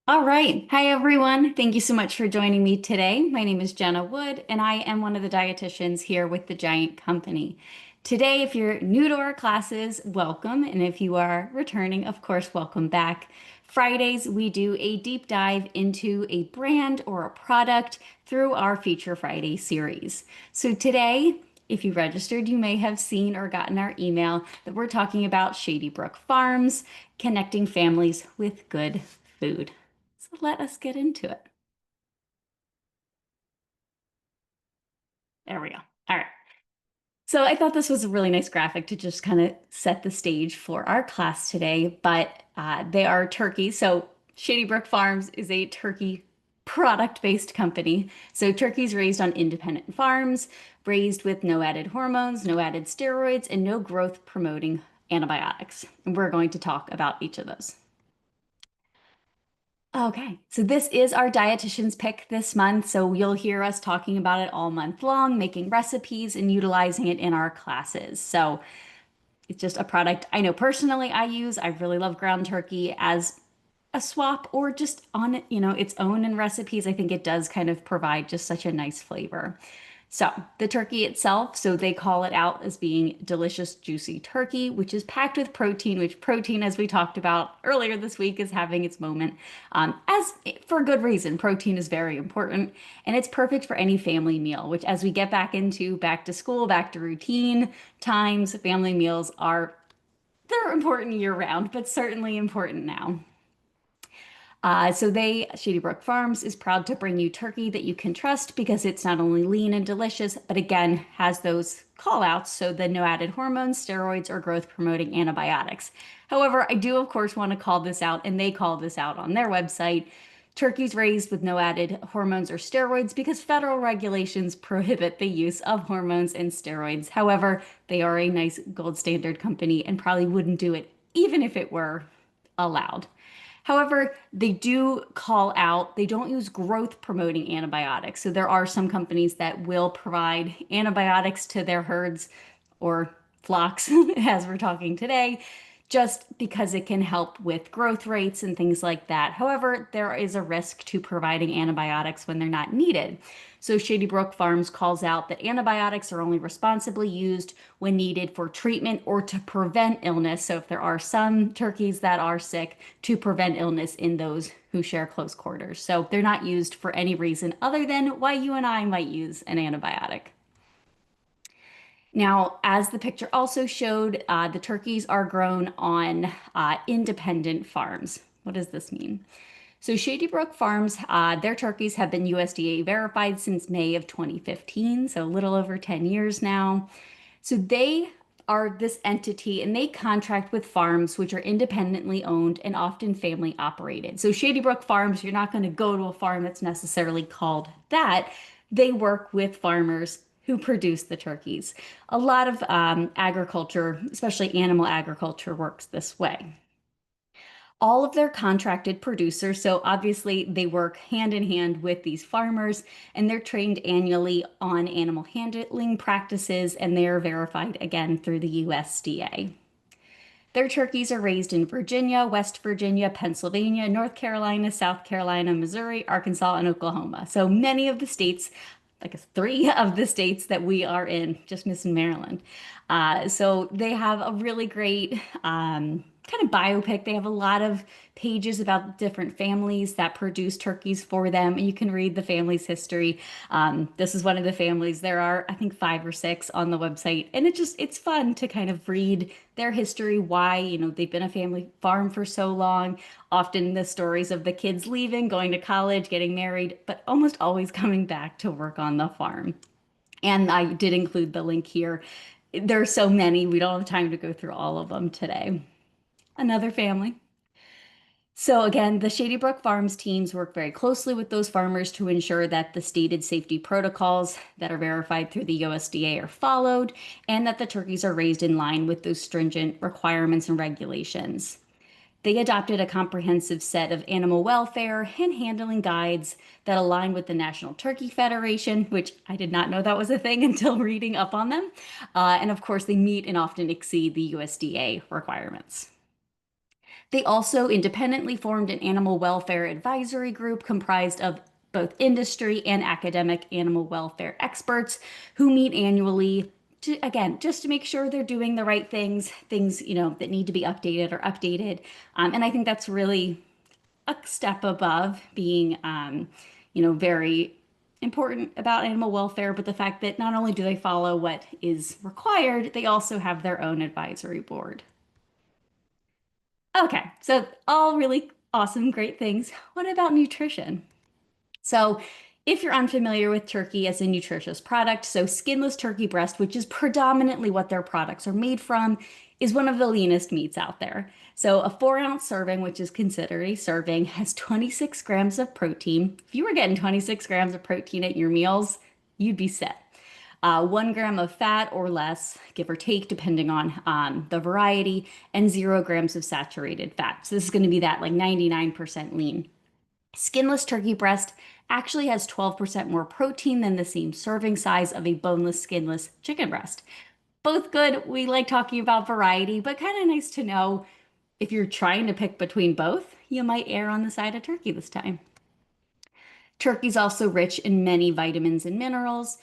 All right. Hi, everyone. Thank you so much for joining me today. My name is Jenna Wood, and I am one of the dietitians here with the Giant Company. Today, if you're new to our classes, welcome. And if you are returning, of course, welcome back. Fridays, we do a deep dive into a brand or a product through our Feature Friday series. So today, if you registered, you may have seen or gotten our email that we're talking about Shady Brook Farms, connecting families with good food. So let us get into it. There we go. All right. So I thought this was a really nice graphic to just kind of set the stage for our class today, but they are turkeys. So Shady Brook Farms is a turkey product-based company. So turkeys raised on independent farms, raised with no added hormones, no added steroids, and no growth promoting antibiotics. And we're going to talk about each of those. Okay, so this is our dietitian's pick this month. So you'll hear us talking about it all month long, making recipes and utilizing it in our classes. So it's just a product I know personally I use. I really love ground turkey as a swap or just on it, its own in recipes. I think it does kind of provide just such a nice flavor. So the turkey itself, so they call it out as being delicious, juicy turkey, which is packed with protein, which protein, as we talked about earlier this week, is having its moment. As for good reason, protein is very important, and it's perfect for any family meal. Which, as we get back to school, back to routine times, family meals they're important year round, but certainly important now. Shady Brook Farms is proud to bring you turkey that you can trust because it's not only lean and delicious, but again, has those call outs. So the no added hormones, steroids, or growth promoting antibiotics. However, I do, of course, want to call this out, and they call this out on their website. Turkeys raised with no added hormones or steroids because federal regulations prohibit the use of hormones and steroids. However, they are a nice gold standard company and probably wouldn't do it even if it were allowed. However, they do call out, they don't use growth promoting antibiotics. So there are some companies that will provide antibiotics to their herds or flocks, as we're talking today, just because it can help with growth rates and things like that. However, there is a risk to providing antibiotics when they're not needed. So Shady Brook Farms calls out that antibiotics are only responsibly used when needed for treatment or to prevent illness. So if there are some turkeys that are sick, to prevent illness in those who share close quarters. So they're not used for any reason other than why you and I might use an antibiotic. Now, as the picture also showed, the turkeys are grown on independent farms. What does this mean? So Shady Brook Farms, their turkeys have been USDA verified since May of 2015, so a little over 10 years now. So they are this entity and they contract with farms which are independently owned and often family operated. So Shady Brook Farms, you're not going to go to a farm that's necessarily called that. They work with farmers who produce the turkeys. A lot of agriculture, especially animal agriculture, works this way. All of their contracted producers, so obviously they work hand in hand with these farmers and they're trained annually on animal handling practices and they are verified again through the USDA. Their turkeys are raised in Virginia, West Virginia, Pennsylvania, North Carolina, South Carolina, Missouri, Arkansas, and Oklahoma. So many of the states, like three of the states that we are in, just missing Maryland. So they have a really great kind of biopic. They have a lot of pages about different families that produce turkeys for them. And you can read the family's history. This is one of the families. There are, I think, five or six on the website. And it's fun to kind of read their history, why, they've been a family farm for so long. Often the stories of the kids leaving, going to college, getting married, but almost always coming back to work on the farm. And I did include the link here. There are so many, we don't have time to go through all of them today. Another family. So again, the Shady Brook Farms teams work very closely with those farmers to ensure that the stated safety protocols that are verified through the USDA are followed and that the turkeys are raised in line with those stringent requirements and regulations. They adopted a comprehensive set of animal welfare and handling guides that align with the National Turkey Federation, which I did not know that was a thing until reading up on them. And of course, they meet and often exceed the USDA requirements. They also independently formed an animal welfare advisory group comprised of both industry and academic animal welfare experts who meet annually to, again, just to make sure they're doing the right things, that need to be updated or updated. And I think that's really a step above being, very important about animal welfare, but the fact that not only do they follow what is required, they also have their own advisory board. Okay, so all really awesome, great things. What about nutrition? So, if you're unfamiliar with turkey as a nutritious product, so skinless turkey breast, which is predominantly what their products are made from, is one of the leanest meats out there. So, a 4-ounce serving, which is considered a serving, has 26 grams of protein. If you were getting 26 grams of protein at your meals, you'd be set. 1 gram of fat or less, give or take, depending on the variety, and 0 grams of saturated fat. So, this is going to be that like 99% lean. Skinless turkey breast actually has 12% more protein than the same serving size of a boneless, skinless chicken breast. Both good. We like talking about variety, but kind of nice to know if you're trying to pick between both, you might err on the side of turkey this time. Turkey's also rich in many vitamins and minerals,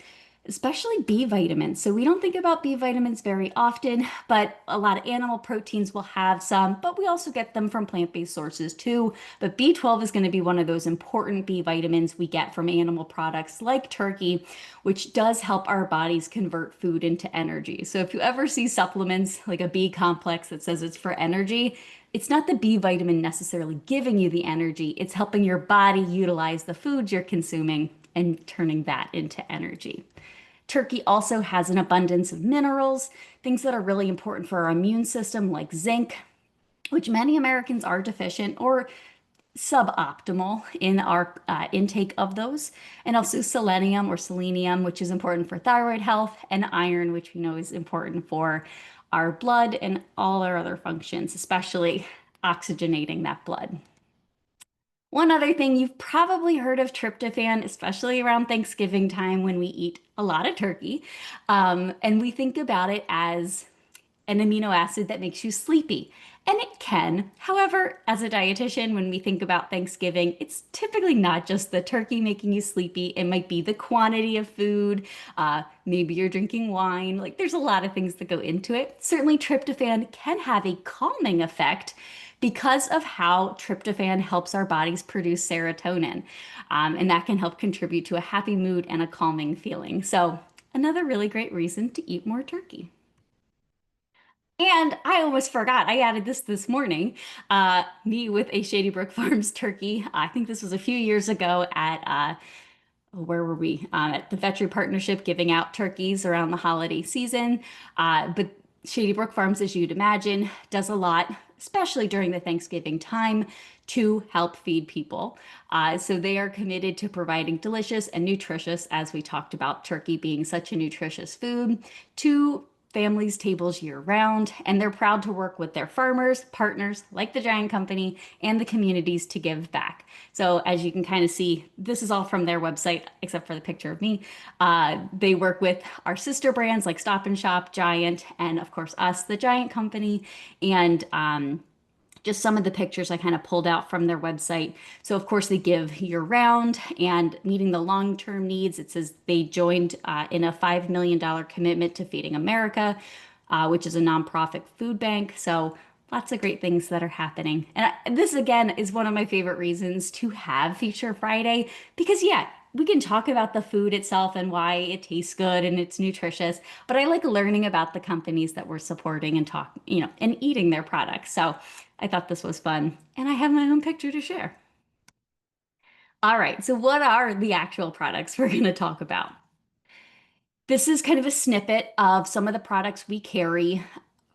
especially B vitamins. So we don't think about B vitamins very often, but a lot of animal proteins will have some, but we also get them from plant-based sources too. But B12 is going to be one of those important B vitamins we get from animal products like turkey, which does help our bodies convert food into energy. So if you ever see supplements like a B complex that says it's for energy, it's not the B vitamin necessarily giving you the energy, it's helping your body utilize the foods you're consuming and turning that into energy. Turkey also has an abundance of minerals, things that are really important for our immune system, like zinc, which many Americans are deficient or suboptimal in our intake of those, and also selenium or selenium, which is important for thyroid health, and iron, which we know is important for our blood and all our other functions, especially oxygenating that blood. One other thing, you've probably heard of tryptophan, especially around Thanksgiving time when we eat a lot of turkey. And we think about it as an amino acid that makes you sleepy. And it can. However, as a dietitian, when we think about Thanksgiving, it's typically not just the turkey making you sleepy. It might be the quantity of food. Maybe you're drinking wine. Like there's a lot of things that go into it. Certainly, tryptophan can have a calming effect because of how tryptophan helps our bodies produce serotonin. And that can help contribute to a happy mood and a calming feeling. So, another really great reason to eat more turkey. And I almost forgot, I added this morning. Me with a Shady Brook Farms turkey. I think this was a few years ago at where were we? At the Veterinary Partnership giving out turkeys around the holiday season. But Shady Brook Farms, as you'd imagine, does a lot, especially during the Thanksgiving time, to help feed people. So they are committed to providing delicious and nutritious, as we talked about turkey being such a nutritious food, to families' tables year round, and they're proud to work with their farmers, partners like the Giant Company, and the communities to give back. So, as you can kind of see, this is all from their website, except for the picture of me. They work with our sister brands like Stop and Shop, Giant, and of course, us, the Giant Company, and just some of the pictures I kind of pulled out from their website. So, of course, they give year round and meeting the long term needs. It says they joined in a $5 million commitment to Feeding America, which is a nonprofit food bank. So, lots of great things that are happening. And this, again, is one of my favorite reasons to have Feature Friday because, yeah, we can talk about the food itself and why it tastes good and it's nutritious, but I like learning about the companies that we're supporting and and eating their products. So I thought this was fun, and I have my own picture to share. All right, so what are the actual products we're going to talk about? This is kind of a snippet of some of the products we carry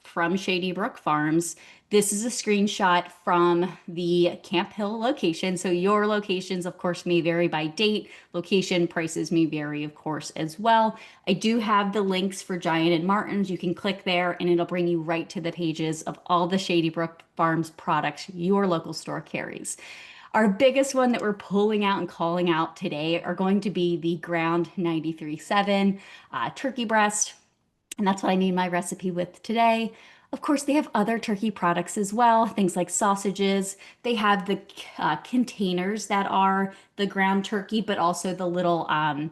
from Shady Brook Farms. This is a screenshot from the Camp Hill location. So your locations, of course, may vary by date. Location prices may vary, of course, as well. I do have the links for Giant and Martin's. You can click there and it'll bring you right to the pages of all the Shady Brook Farms products your local store carries. Our biggest one that we're pulling out and calling out today are going to be the ground 93.7 turkey breast. And that's what I made my recipe with today. Of course, they have other turkey products as well, things like sausages. They have the containers that are the ground turkey, but also the little, I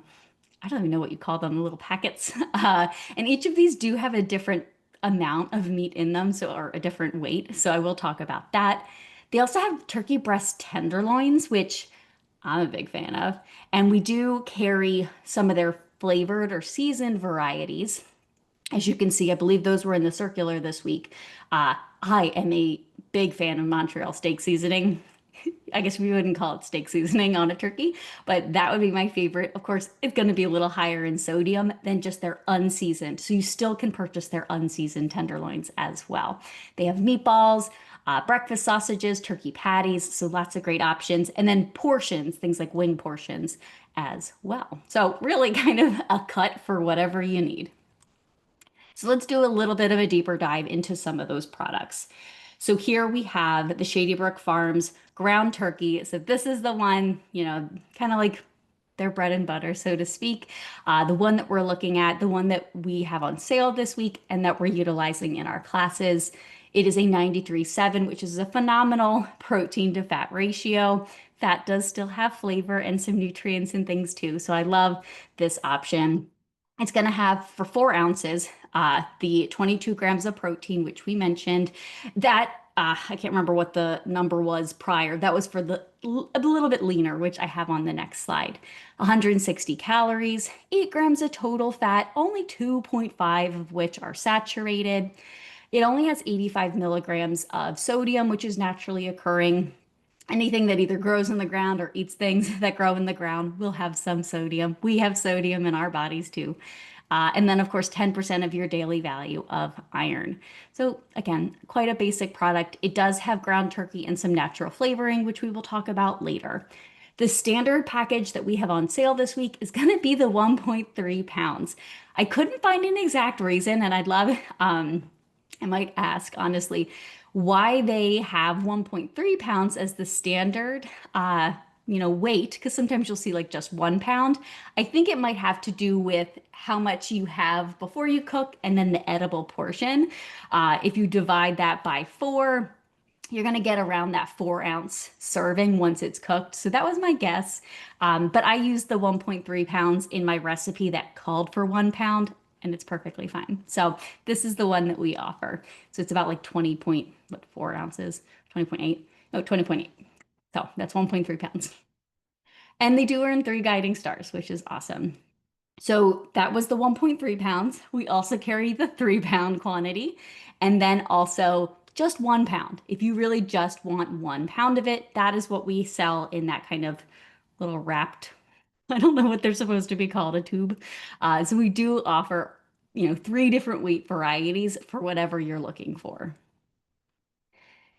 don't even know what you call them, the little packets. And each of these do have a different amount of meat in them, so or a different weight. So I will talk about that. They also have turkey breast tenderloins, which I'm a big fan of. And we do carry some of their flavored or seasoned varieties. As you can see, I believe those were in the circular this week. I am a big fan of Montreal steak seasoning. I guess we wouldn't call it steak seasoning on a turkey, but that would be my favorite. Of course, it's going to be a little higher in sodium than just their unseasoned. So you still can purchase their unseasoned tenderloins as well. They have meatballs, breakfast sausages, turkey patties, so lots of great options. And then portions, things like wing portions as well. So really kind of a cut for whatever you need. So let's do a little bit of a deeper dive into some of those products. So here we have the Shady Brook Farms ground turkey. So this is the one, kind of like their bread and butter, so to speak. The one that we're looking at, the one that we have on sale this week and that we're utilizing in our classes. It is a 93.7, which is a phenomenal protein to fat ratio. Fat does still have flavor and some nutrients and things too. So I love this option. It's going to have for 4 ounces the 22 grams of protein, which we mentioned. That I can't remember what the number was prior. That was for a little bit leaner, which I have on the next slide. 160 calories, 8 grams of total fat, only 2.5 of which are saturated. It only has 85 milligrams of sodium, which is naturally occurring. Anything that either grows in the ground or eats things that grow in the ground will have some sodium. We have sodium in our bodies too. And then, of course, 10% of your daily value of iron. So, again, quite a basic product. It does have ground turkey and some natural flavoring, which we will talk about later. The standard package that we have on sale this week is going to be the 1.3 pounds. I couldn't find an exact reason, and I'd love, I might ask honestly, why they have 1.3 pounds as the standard weight, because sometimes you'll see like just 1 pound. I think it might have to do with how much you have before you cook and then the edible portion. If you divide that by four, you're going to get around that 4 ounce serving once it's cooked. So that was my guess. But I used the 1.3 pounds in my recipe that called for 1 pound, and it's perfectly fine. So this is the one that we offer. So it's about like 20.4 ounces, 20.8, no, 20.8. So that's 1.3 pounds. And they do earn 3 guiding stars, which is awesome. So that was the 1.3 pounds. We also carry the 3 pound quantity and then also just 1 pound. If you really just want 1 pound of it, that is what we sell in that kind of little wrapped, I don't know what they're supposed to be called, a tube. So we do offer, 3 different weight varieties for whatever you're looking for.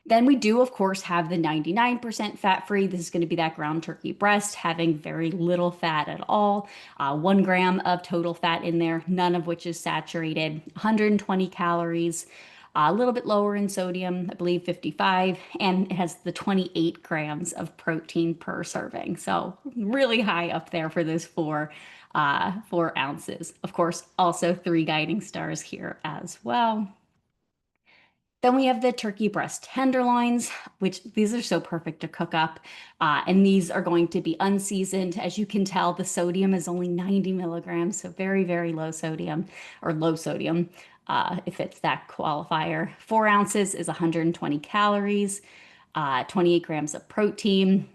Then we do, of course, have the 99% fat-free. This is going to be that ground turkey breast, having very little fat at all. 1 gram of total fat in there, none of which is saturated. 120 calories, a little bit lower in sodium, I believe 55, and it has the 28 grams of protein per serving. So really high up there for those 4 ounces. Of course, also 3 guiding stars here as well. Then we have the turkey breast tenderloins, which these are so perfect to cook up. And these are going to be unseasoned. As you can tell, the sodium is only 90 milligrams, so very, very low sodium or low sodium, if it's that qualifier. 4 ounces is 120 calories, 28 grams of protein,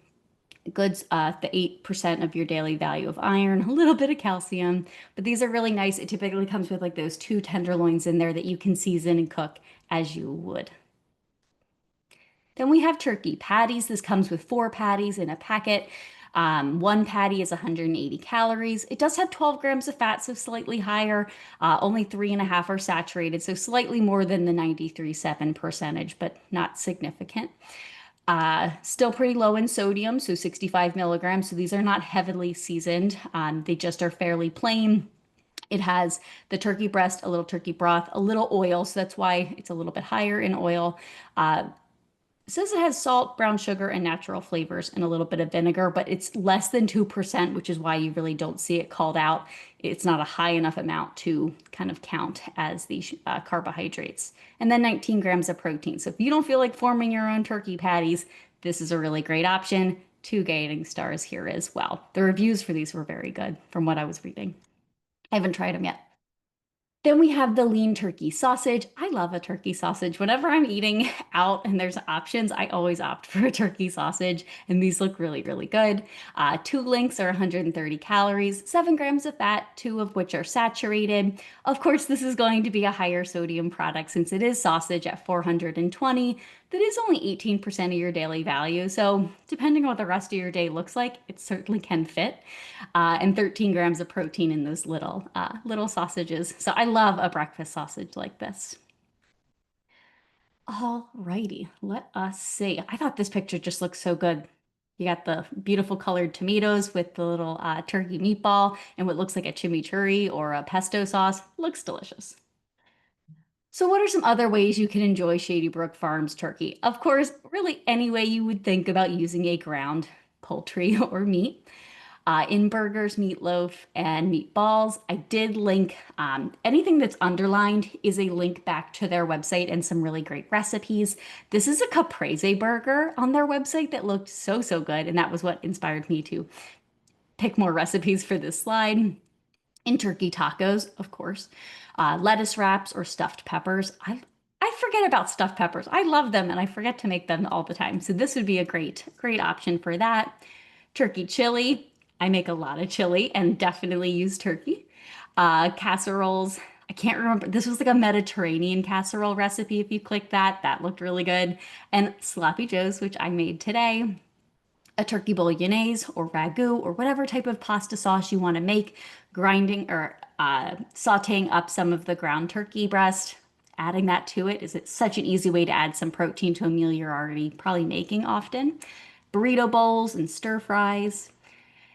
goods, the 8% of your daily value of iron, a little bit of calcium, but these are really nice. It typically comes with like those 2 tenderloins in there that you can season and cook as you would. Then we have turkey patties. This comes with 4 patties in a packet. 1 patty is 180 calories. It does have 12 grams of fat, so slightly higher. Only 3.5 are saturated, so slightly more than the 93.7 percentage, but not significant. Still pretty low in sodium, so 65 milligrams. So these are not heavily seasoned. They just are fairly plain. It has the turkey breast, a little turkey broth, a little oil, so that's why it's a little bit higher in oil. It says it has salt, brown sugar, and natural flavors and a little bit of vinegar, but it's less than 2%, which is why you really don't see it called out. It's not a high enough amount to kind of count as the carbohydrates. And then 19 grams of protein. So if you don't feel like forming your own turkey patties, this is a really great option. Two gaining stars here as well. The reviews for these were very good from what I was reading. I haven't tried them yet. Then we have the lean turkey sausage. I love a turkey sausage. Whenever I'm eating out and there's options, I always opt for a turkey sausage, and these look really, really good. Two links are 130 calories, 7 grams of fat, two of which are saturated. Of course, this is going to be a higher sodium product since it is sausage at 420. That is only 18% of your daily value. So, depending on what the rest of your day looks like, it certainly can fit. And 13 grams of protein in those little sausages. So I love a breakfast sausage like this. Alrighty, let us see. I thought this picture just looks so good. You got the beautiful colored tomatoes with the little turkey meatball and what looks like a chimichurri or a pesto sauce. Looks delicious. So, what are some other ways you can enjoy Shady Brook Farms turkey? Of course, really any way you would think about using a ground poultry or meat. In burgers, meatloaf, and meatballs. I did link anything that's underlined is a link back to their website and some really great recipes. This is a caprese burger on their website that looked so, so good. And that was what inspired me to pick more recipes for this slide. In turkey tacos, of course, lettuce wraps or stuffed peppers. I forget about stuffed peppers. I love them and I forget to make them all the time. So this would be a great option for that. Turkey chili. I make a lot of chili and definitely use turkey. Casseroles. I can't remember. This was like a Mediterranean casserole recipe. If you click that, that looked really good. And sloppy joes, which I made today. A turkey bolognese or ragu or whatever type of pasta sauce you want to make, grinding or sauteing up some of the ground turkey breast, adding that to it is it's such an easy way to add some protein to a meal you're already probably making often. Burrito bowls and stir fries.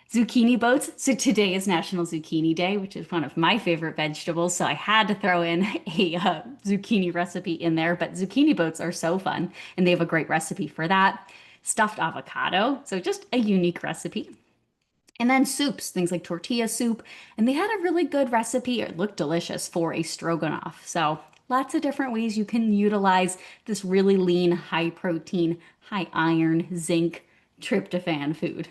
Zucchini boats. So today is National Zucchini Day, which is one of my favorite vegetables. So I had to throw in a zucchini recipe in there. But zucchini boats are so fun, and they have a great recipe for that. Stuffed avocado. So just a unique recipe. And then soups, things like tortilla soup. And they had a really good recipe. It looked delicious for a stroganoff. So lots of different ways you can utilize this really lean, high protein, high iron, zinc, tryptophan food.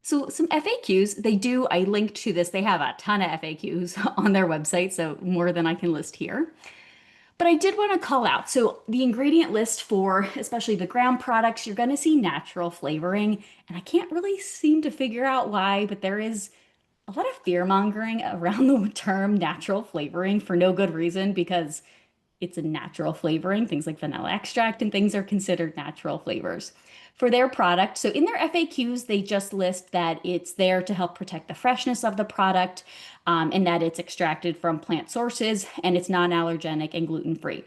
So some FAQs, I linked to this. They have a ton of FAQs on their website, so more than I can list here. But I did want to call out. So the ingredient list for especially the ground products, you're going to see natural flavoring, and I can't really seem to figure out why, but there is a lot of fear mongering around the term natural flavoring for no good reason because it's a natural flavoring. Things like vanilla extract and things are considered natural flavors for their product. So in their FAQs, they just list that it's there to help protect the freshness of the product and that it's extracted from plant sources and it's non-allergenic and gluten-free.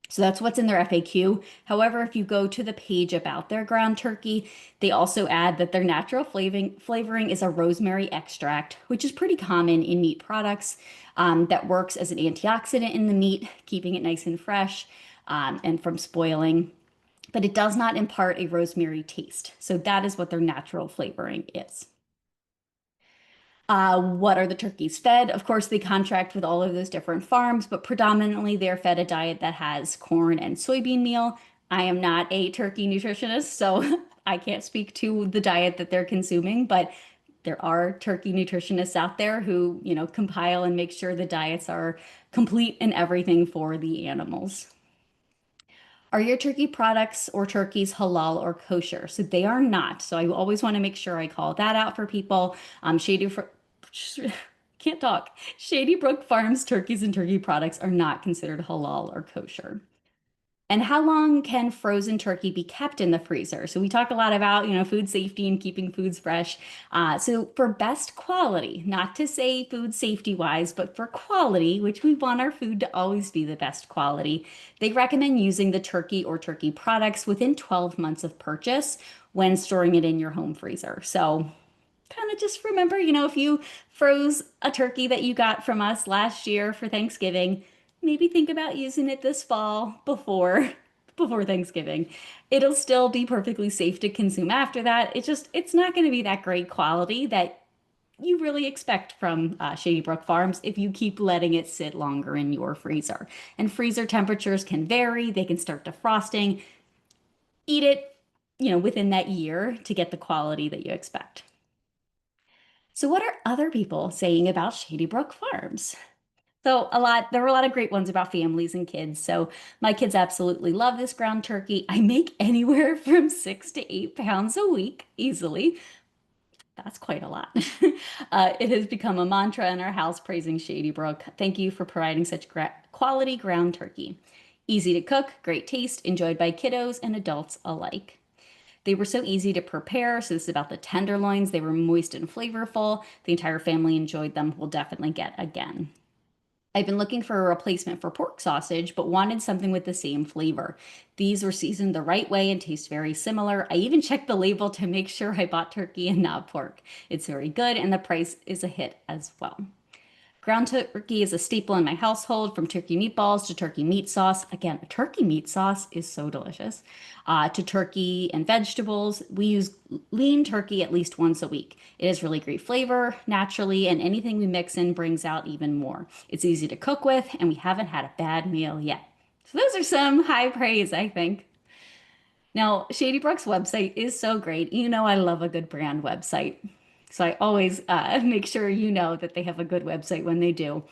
So that's what's in their FAQ. However, if you go to the page about their ground turkey, they also add that their natural flavoring is a rosemary extract, which is pretty common in meat products that works as an antioxidant in the meat, keeping it nice and fresh and from spoiling. But it does not impart a rosemary taste. So that is what their natural flavoring is. What are the turkeys fed? Of course, they contract with all of those different farms, but predominantly they're fed a diet that has corn and soybean meal. I am not a turkey nutritionist, so I can't speak to the diet that they're consuming, but there are turkey nutritionists out there who, compile and make sure the diets are complete and everything for the animals. Are your turkey products or turkeys halal or kosher? So they are not. So I always want to make sure I call that out for people. Can't talk. Shady Brook Farms turkeys and turkey products are not considered halal or kosher. And how long can frozen turkey be kept in the freezer? So we talk a lot about, food safety and keeping foods fresh. So for best quality, not to say food safety wise, but for quality, which we want our food to always be the best quality, they recommend using the turkey or turkey products within 12 months of purchase when storing it in your home freezer. So kind of just remember, if you froze a turkey that you got from us last year for Thanksgiving, maybe think about using it this fall before before Thanksgiving. It'll still be perfectly safe to consume after that. It's not going to be that great quality that you really expect from Shady Brook Farms if you keep letting it sit longer in your freezer. And freezer temperatures can vary. They can start defrosting. Eat it, within that year to get the quality that you expect. So what are other people saying about Shady Brook Farms? There were a lot of great ones about families and kids. So my kids absolutely love this ground turkey. I make anywhere from 6 to 8 pounds a week easily. That's quite a lot. It has become a mantra in our house praising Shady Brook. Thank you for providing such quality ground turkey. Easy to cook, great taste, enjoyed by kiddos and adults alike. They were so easy to prepare. So this is about the tenderloins. They were moist and flavorful. The entire family enjoyed them. We'll definitely get again. I've been looking for a replacement for pork sausage, but wanted something with the same flavor. These were seasoned the right way and taste very similar. I even checked the label to make sure I bought turkey and not pork. It's very good, and the price is a hit as well. Ground turkey is a staple in my household, from turkey meatballs to turkey meat sauce. Again, a turkey meat sauce is so delicious. To turkey and vegetables. We use lean turkey at least once a week. It has really great flavor naturally, and anything we mix in brings out even more. It's easy to cook with, and we haven't had a bad meal yet. So those are some high praise, I think. Now, Shady Brook's website is so great. I love a good brand website. So I always make sure that they have a good website when they do,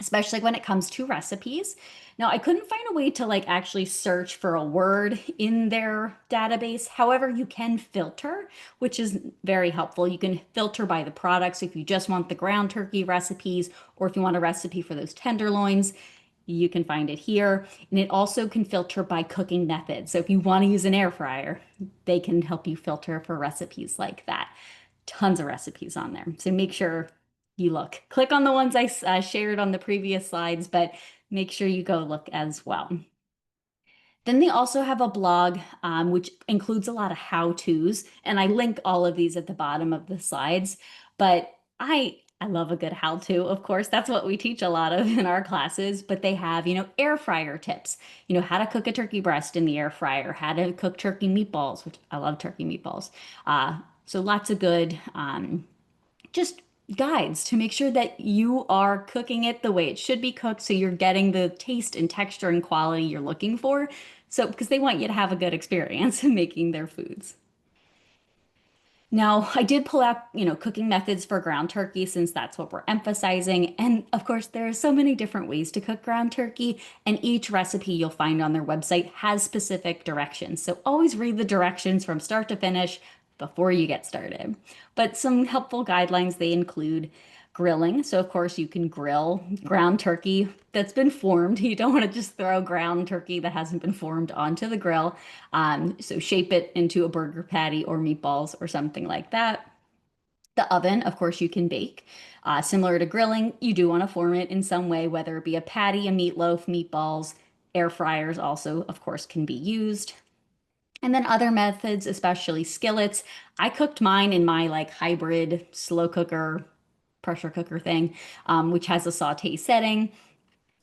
especially when it comes to recipes. Now, I couldn't find a way to actually search for a word in their database. However, you can filter, which is very helpful. You can filter by the products if you just want the ground turkey recipes, or if you want a recipe for those tenderloins, you can find it here. And it also can filter by cooking method. So if you want to use an air fryer, they can help you filter for recipes like that. Tons of recipes on there. So make sure you look. Click on the ones I shared on the previous slides, but make sure you go look as well. Then they also have a blog, which includes a lot of how-tos, and I link all of these at the bottom of the slides. But I love a good how-to, of course. That's what we teach a lot of in our classes. But they have, air fryer tips. How to cook a turkey breast in the air fryer, how to cook turkey meatballs, which I love turkey meatballs. So lots of good just guides to make sure that you are cooking it the way it should be cooked, so you're getting the taste and texture and quality you're looking for. So, because they want you to have a good experience in making their foods. Now, I did pull out, cooking methods for ground turkey since that's what we're emphasizing. And of course, there are so many different ways to cook ground turkey, and each recipe you'll find on their website has specific directions. So always read the directions from start to finish before you get started. But some helpful guidelines, they include grilling. So of course you can grill ground turkey that's been formed. You don't want to just throw ground turkey that hasn't been formed onto the grill. So shape it into a burger patty or meatballs or something like that. The oven, of course, you can bake. Similar to grilling, you do want to form it in some way, whether it be a patty, a meatloaf, meatballs. Air fryers also, of course, can be used. And then other methods, especially skillets. I cooked mine in my hybrid slow cooker, pressure cooker thing, which has a saute setting.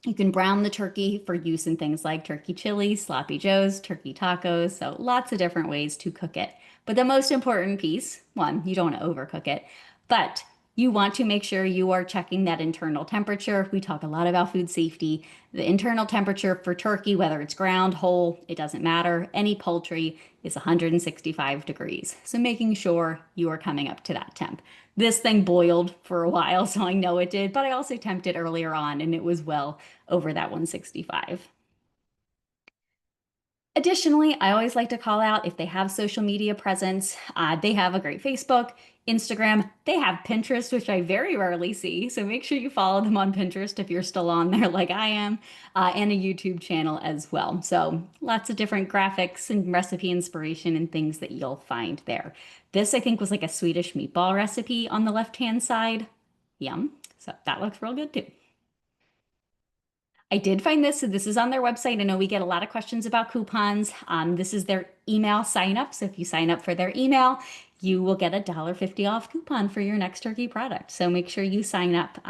You can brown the turkey for use in things like turkey chili, sloppy joes, turkey tacos. So lots of different ways to cook it. But the most important piece, one, you don't want to overcook it, but you want to make sure you are checking that internal temperature. We talk a lot about food safety. The internal temperature for turkey, whether it's ground, whole, it doesn't matter. Any poultry is 165 degrees. So making sure you are coming up to that temp. This thing boiled for a while, so I know it did, but I also temped it earlier on and it was well over that 165. Additionally, I always like to call out if they have social media presence. They have a great Facebook, Instagram. They have Pinterest, which I very rarely see. So make sure you follow them on Pinterest if you're still on there like I am, and a YouTube channel as well. So lots of different graphics and recipe inspiration and things that you'll find there. This, I think, was like a Swedish meatball recipe on the left-hand side. Yum. So that looks real good too. I did find this, so this is on their website. I know we get a lot of questions about coupons. This is their email sign up. So if you sign up for their email, you will get a $1.50 off coupon for your next turkey product. So make sure you sign up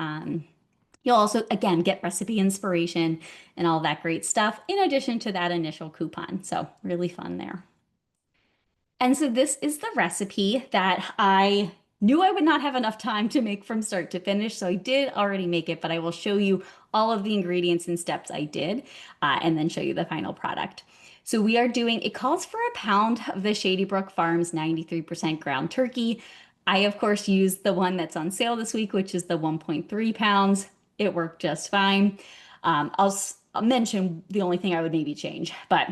You'll also, again, get recipe inspiration and all that great stuff in addition to that initial coupon. So really fun there. And so this is the recipe that I knew I would not have enough time to make from start to finish. So I did already make it, but I will show you all of the ingredients and steps I did, and then show you the final product. So we are doing, it calls for a pound of the Shady Brook Farms 93% ground turkey. I, of course, used the one that's on sale this week, which is the 1.3 pounds. It worked just fine. I'll mention the only thing I would maybe change, but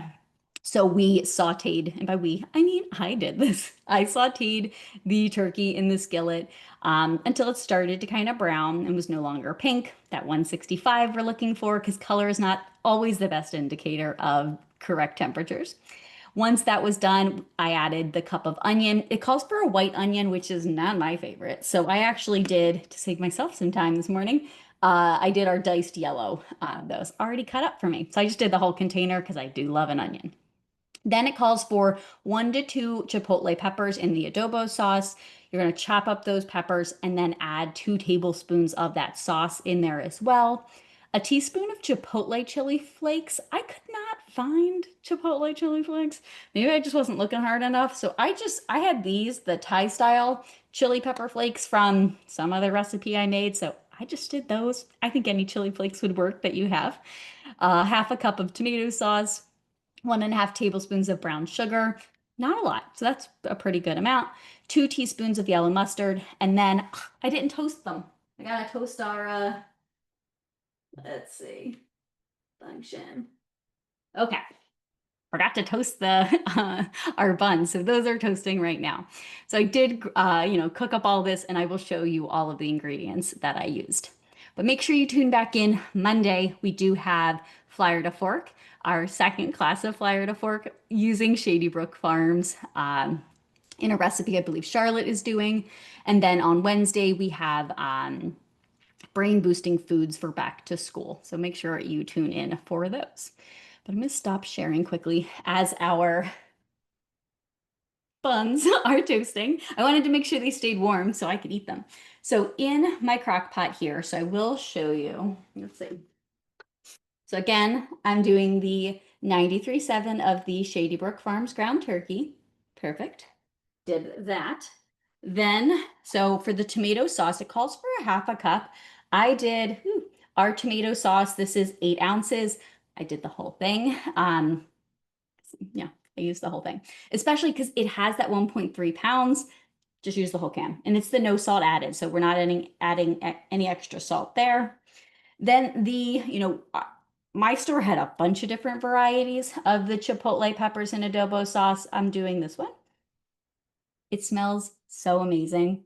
so we sauteed, and by we, I mean I did this. I sauteed the turkey in the skillet until it started to kind of brown and was no longer pink. That 165 we're looking for because color is not always the best indicator of correct temperatures. Once that was done, I added the cup of onion. It calls for a white onion, which is not my favorite. So I actually did, to save myself some time this morning, I did our diced yellow. That was already cut up for me. So I just did the whole container because I do love an onion. Then it calls for 1 to 2 chipotle peppers in the adobo sauce. You're going to chop up those peppers and then add 2 tablespoons of that sauce in there as well. A teaspoon of chipotle chili flakes. I could not find chipotle chili flakes. Maybe I just wasn't looking hard enough. So I had these, the Thai style chili pepper flakes from some other recipe I made. So I just did those. I think any chili flakes would work that you have. Half a cup of tomato sauce, 1.5 tablespoons of brown sugar, not a lot. So that's a pretty good amount. 2 teaspoons of yellow mustard. And then I didn't toast them. I gotta toast our, let's see, function. Okay. Forgot to toast the our buns. So those are toasting right now. So I did, cook up all this and I will show you all of the ingredients that I used. But make sure you tune back in Monday. We do have Flyer to Fork, our second class of Flyer to Fork using Shady Brook Farms in a recipe I believe Charlotte is doing. And then on Wednesday, we have brain boosting foods for back to school. So make sure you tune in for those. But I'm going to stop sharing quickly as our buns are toasting. I wanted to make sure they stayed warm so I could eat them. So in my crock pot here, so I will show you, let's see. So again, I'm doing the 93.7 of the Shady Brook Farms ground turkey. Perfect. Did that. Then, so for the tomato sauce, it calls for a half a cup. I did our tomato sauce. This is 8 ounces. I did the whole thing. Yeah, I used the whole thing, especially because it has that 1.3 pounds. Just use the whole can. And it's the no salt added. So we're not adding any extra salt there. Then my store had a bunch of different varieties of the Chipotle peppers and adobo sauce. I'm doing this one. It smells so amazing.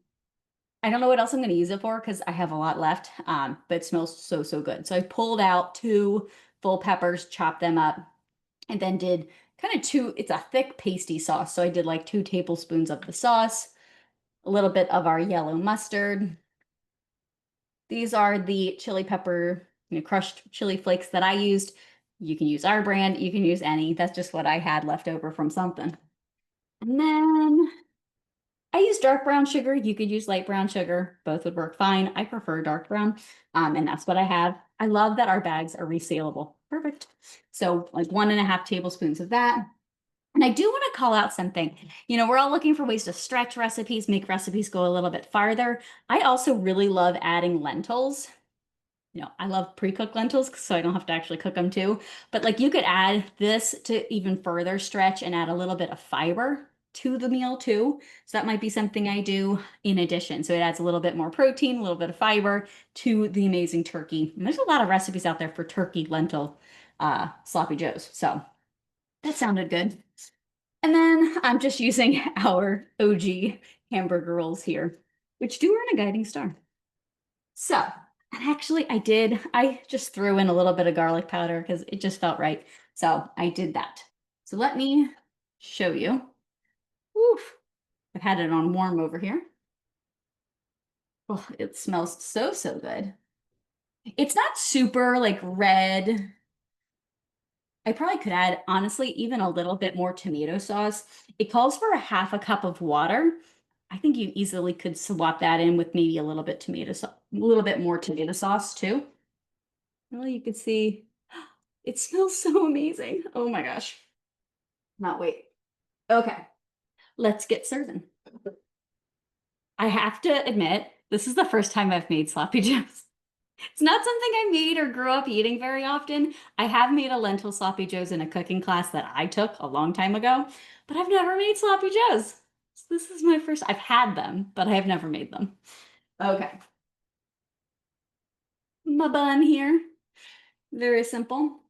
I don't know what else I'm going to use it for because I have a lot left, but it smells so, so good. So I pulled out 2 full peppers, chopped them up, and then did kind of it's a thick pasty sauce. So I did like 2 tablespoons of the sauce, a little bit of our yellow mustard. These are the chili pepper, crushed chili flakes that I used. You can use our brand, you can use any. That's just what I had left over from something. And then I use dark brown sugar. You could use light brown sugar. Both would work fine. I prefer dark brown, and that's what I have. I love that our bags are resealable. Perfect. So like 1.5 tablespoons of that. And I do want to call out something. We're all looking for ways to stretch recipes, make recipes go a little bit farther. I also really love adding lentils. I love pre-cooked lentils so I don't have to actually cook them too. But like you could add this to even further stretch and add a little bit of fiber to the meal too. So that might be something I do in addition. So it adds a little bit more protein, a little bit of fiber to the amazing turkey. And there's a lot of recipes out there for turkey lentil sloppy joes. So that sounded good. And then I'm just using our OG hamburger rolls here, which do earn a guiding star. So, and actually I just threw in a little bit of garlic powder because it just felt right. So I did that. So let me show you. Oof, I've had it on warm over here. Oh, it smells so, so good. It's not super like red. I probably could add, honestly, even a little bit more tomato sauce. It calls for a half a cup of water. I think you easily could swap that in with maybe a little bit a little bit more tomato sauce too. Well, you could see it smells so amazing. Oh my gosh. Not wait. Okay, let's get serving. I have to admit, this is the first time I've made sloppy joes. It's not something I made or grew up eating very often. I have made a lentil sloppy joes in a cooking class that I took a long time ago, but I've never made sloppy joes. So this is my first. I've had them, but I have never made them. Okay, my bun here. Very simple.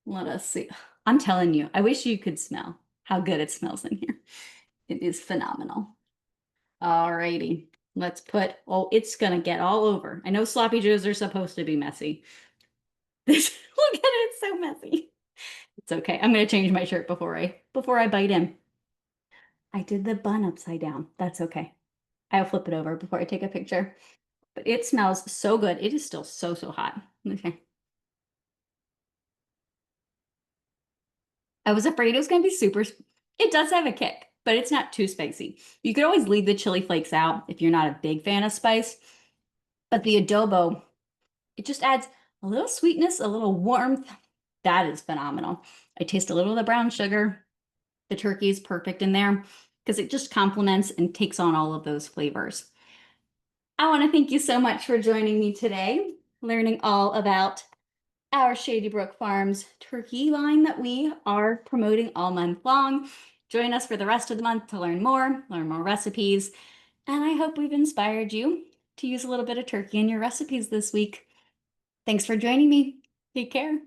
Let us see. I'm telling you, I wish you could smell how good it smells in here. It is phenomenal. Alrighty. Let's put, oh, it's gonna get all over. I know sloppy joes are supposed to be messy. This, look at it, it's so messy. It's okay. I'm gonna change my shirt before I bite in. I did the bun upside down. That's okay. I'll flip it over before I take a picture. But it smells so good. It is still so, so hot. Okay. I was afraid it was gonna be it does have a kick, but it's not too spicy. You could always leave the chili flakes out if you're not a big fan of spice. But the adobo, it just adds a little sweetness, a little warmth. That is phenomenal. I taste a little of the brown sugar. The turkey is perfect in there because it just complements and takes on all of those flavors. I want to thank you so much for joining me today, learning all about our Shady Brook Farms turkey line that we are promoting all month long. Join us for the rest of the month to learn more recipes, and I hope we've inspired you to use a little bit of turkey in your recipes this week. Thanks for joining me. Take care.